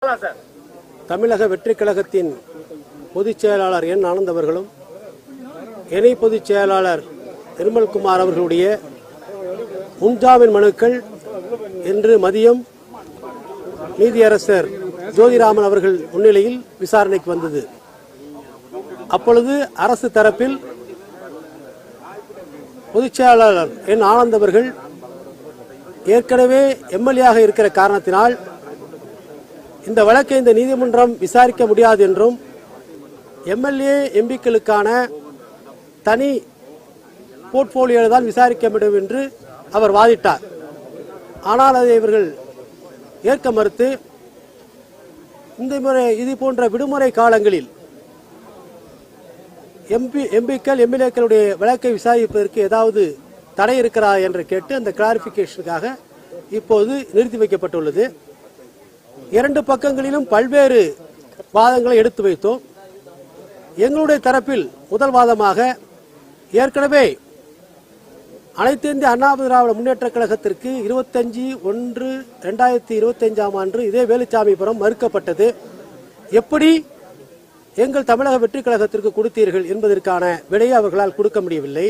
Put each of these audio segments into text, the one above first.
தமிழக வெற்றி கழகத்தின் பொதுச் செயலாளர் என் ஆனந்த் அவர்களும் இணை பொதுச் செயலாளர் நிர்மல்குமார் அவர்களுடைய முன்ஜாமீன் மனுக்கள் இன்று மதியம் நீதியரசர் ஜோதிராமன் அவர்கள் முன்னிலையில் விசாரணைக்கு வந்தது. அப்பொழுது அரசு தரப்பில் பொதுச் செயலாளர் என் ஆனந்த் அவர்கள் ஏற்கனவே எம்எல்ஏ இருக்கிற காரணத்தினால் இந்த வழக்கை இந்த நீதிமன்றம் விசாரிக்க முடியாது என்றும் எம்எல்ஏ எம்பிக்களுக்கான தனி போர்ட்போலியோ தான் விசாரிக்க முடியும் என்று அவர் வாதிட்டார். ஆனால் அதை இவர்கள் ஏற்க மறுத்து இந்த முறை இது போன்ற விடுமுறை காலங்களில் எம்பிக்கள் எம்எல்ஏக்களுடைய வழக்கை விசாரிப்பதற்கு ஏதாவது தடை இருக்கிறதா என்று கேட்டு அந்த கிளாரிபிகேஷனுக்காக இப்போது நிறுத்தி வைக்கப்பட்டுள்ளது. இரண்டு பக்கங்களிலும் பல்வேறு வாதங்களை எடுத்து வைத்தோம். எங்களுடைய தரப்பில் முதல் வாதமாக ஏற்கனவே அனைத்து இந்திய அண்ணா திராவிட முன்னேற்ற கழகத்திற்கு 25/1/2025 இதே வேலுச்சாமிபுரம் மறுக்கப்பட்டது. எப்படி எங்கள் தமிழக வெற்றி கழகத்திற்கு கொடுத்தீர்கள் என்பதற்கான விடையை அவர்களால் கொடுக்க முடியவில்லை.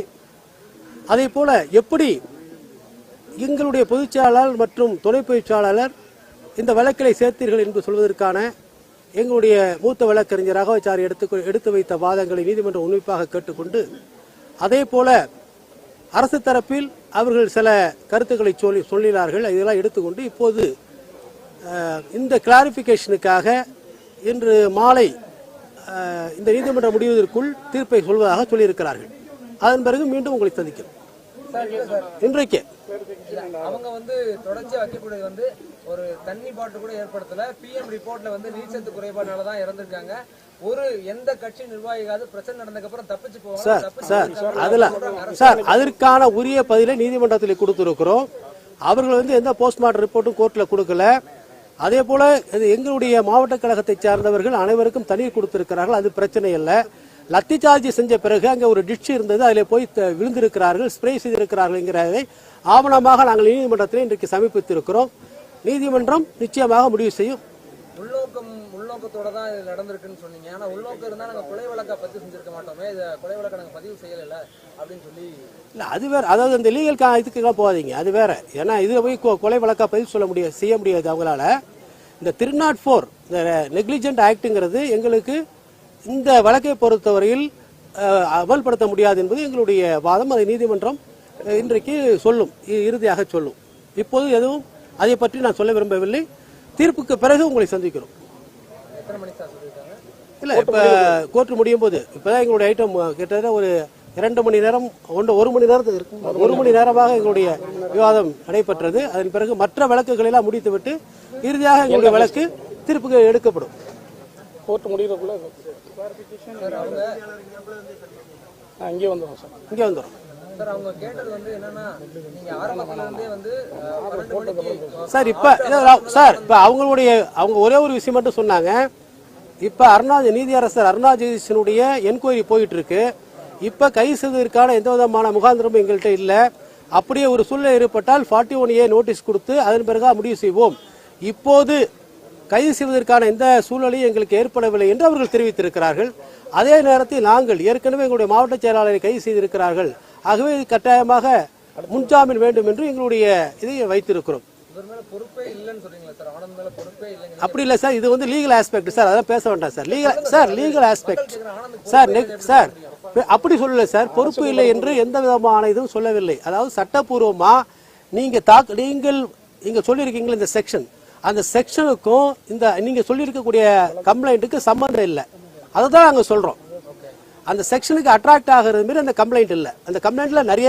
அதே போல எப்படி எங்களுடைய பொதுச் செயலாளர் மற்றும் துணை பொதுச் செயலாளர் இந்த வழக்கிலை சேர்த்தீர்கள் என்று சொல்வதற்கான எங்களுடைய மூத்த வழக்கறிஞர் ராகவாச்சாரி எடுத்து வைத்த வாதங்களை நீதிமன்றம் உன்னிப்பாக கேட்டுக்கொண்டு அதே போல அரசு தரப்பில் அவர்கள் சில கருத்துக்களை சொல்லினார்கள். இதெல்லாம் எடுத்துக்கொண்டு இப்போது இந்த கிளாரிபிகேஷனுக்காக இன்று மாலை இந்த நீதிமன்றம் முடிவதற்குள் தீர்ப்பை சொல்வதாக சொல்லியிருக்கிறார்கள். அதன் பிறகு மீண்டும் உங்களை சந்திக்கிறோம். இன்றைக்கு அவங்க தொடர்ச்சியா வைக்கக்கூடியது ஒரு தண்ணி பாட்டு கூட ஏற்படுத்தல. பிஎம் ரிப்போர்ட்ல நீர்ச்சத்து குறைபாடுனால தான் இறந்திருக்காங்க. ஒரு எந்த கட்சி நிர்வாகிகாவது பிரச்சனை நடந்ததுக்கு அப்புறம் தப்பிச்சு போவாங்க. சார் அதற்கான உரிய பதிலை நீதிமன்றத்தில் கொடுத்திருக்கிறோம். அவர்கள் எந்த போஸ்ட்மார்ட்டம் ரிப்போர்ட்டும் கோர்ட்ல கொடுக்கல. அதே போல எங்களுடைய மாவட்ட கழகத்தை சார்ந்தவர்கள் அனைவருக்கும் தண்ணீர் கொடுத்திருக்கிறார்கள். அது பிரச்சனை இல்லை. லத்தி சார்ஜ் செஞ்ச பிறகு அங்கே ஒரு டிஷ் இருந்தது, அதில் போய் விழுந்திருக்கிறார்கள், ஸ்ப்ரே செய்திருக்கிறார்கள் என்கிறதை ஆவணமாக நாங்கள் நீதிமன்றத்தில் இன்றைக்கு சமர்ப்பித்திருக்கிறோம். நீதிமன்றம் நிச்சயமாக முடிவு செய்யும். உள்நோக்கத்தோட தான் இது நடந்திருக்குன்னு சொன்னீங்க. ஆனா உள்நோக்கம் இருந்தா நாங்க கொலை வழக்கா பதிவு செஞ்சிருக்க மாட்டோமே, இது கொலை வழக்கை நாங்க பதிவு செய்யல அப்படின்னு சொல்லி இல்ல அது வேற. அதாவது இந்த லீகல் இதுக்கெல்லாம் போகாதீங்க, அது வேற. ஏன்னா இதுல போய் கொலை வழக்கா பதிவு செய்ய முடியாது அவங்களால. இந்த 304 இந்த நெக்லிஜென்ட் ஆக்டுங்கிறது எங்களுக்கு இந்த வழக்கை பொறுத்தவரையில் அமல்படுத்த முடியாது என்பது எங்களுடைய வாதம். அதை நீதிமன்றம் இன்றைக்கு சொல்லும், இறுதியாக சொல்லும். இப்போது எதுவும் அதை பற்றி நான் சொல்ல விரும்பவில்லை. தீர்ப்புக்கு பிறகு உங்களை சந்திக்கிறோம். இல்ல இப்ப கோர்ட் முடியும் போது இப்பதான் எங்களுடைய ஐட்டம் கிட்டத்தட்ட ஒரு 2 மணி நேரம் 1 மணி நேரத்துக்கு இருக்கும். 1 மணி நேரமாக எங்களுடைய விவாதம் நடைபெற்றது. அதன் பிறகு மற்ற வழக்குகளை எல்லாம் முடித்துவிட்டு இறுதியாக எங்களுடைய வழக்கு தீர்ப்புக்கு எடுக்கப்படும். கோர்ட் முடிகிறதுக்குள்ள இங்கே வந்துடும் சார். இங்கே வந்துடும் அவங்க கேட்டது என்னன்னா நீங்க ஆரம்பத்துல இருந்தே 12 மணிக்கு சார் இப்ப அவங்க ஒரே ஒரு விஷயம் மட்டும் சொன்னாங்க. இப்ப நீதியரசர் அருணா ஜெகதீசனுடைய என்கொயரி போயிட்டு இருக்கு. இப்ப கைது செய்வதற்கான எந்த விதமான முகாந்திரமும் எங்கள்கிட்ட இல்ல. அப்படியே ஒரு சூழ்நிலை ஏற்பட்டால் 41A நோட்டீஸ் கொடுத்து அதன் பிறகு முடிவு செய்வோம். இப்போது கைது செய்வதற்கான எந்த சூழ்நிலையும் எங்களுக்கு ஏற்படவில்லை என்று அவர்கள் தெரிவித்திருக்கிறார்கள். அதே நேரத்தில் நாங்கள் ஏற்கனவே எங்களுடைய மாவட்ட செயலாளரை கைது செய்திருக்கிறார்கள். ஆகவே கட்டாயமாக முன்ஜாமீன் வேண்டும் என்று எங்களுடைய இதை வைத்திருக்கிறோம். அப்படி இல்லை சார், இது லீகல் ஆஸ்பெக்ட் சார். அதான் பேச வேண்டாம் சார். லீகல் ஆஸ்பெக்ட் சார் அப்படி சொல்லல சார். பொறுப்பு இல்லை என்று எந்த விதமான இதுவும் சொல்லவில்லை. அதாவது சட்டப்பூர்வமா நீங்கள் சொல்லியிருக்கீங்களா இந்த செக்ஷன், அந்த செக்ஷனுக்கும் இந்த நீங்க சொல்லியிருக்கக்கூடிய கம்ப்ளைண்ட்டுக்கு சம்பந்தம் இல்லை. அதை தான் நாங்கள் சொல்றோம். அந்த செக்ஷனுக்கு அட்ராக்ட் ஆகிறது மாரி அந்த கம்ப்ளைண்ட் இல்லை. அந்த கம்ப்ளைண்ட்ல நிறைய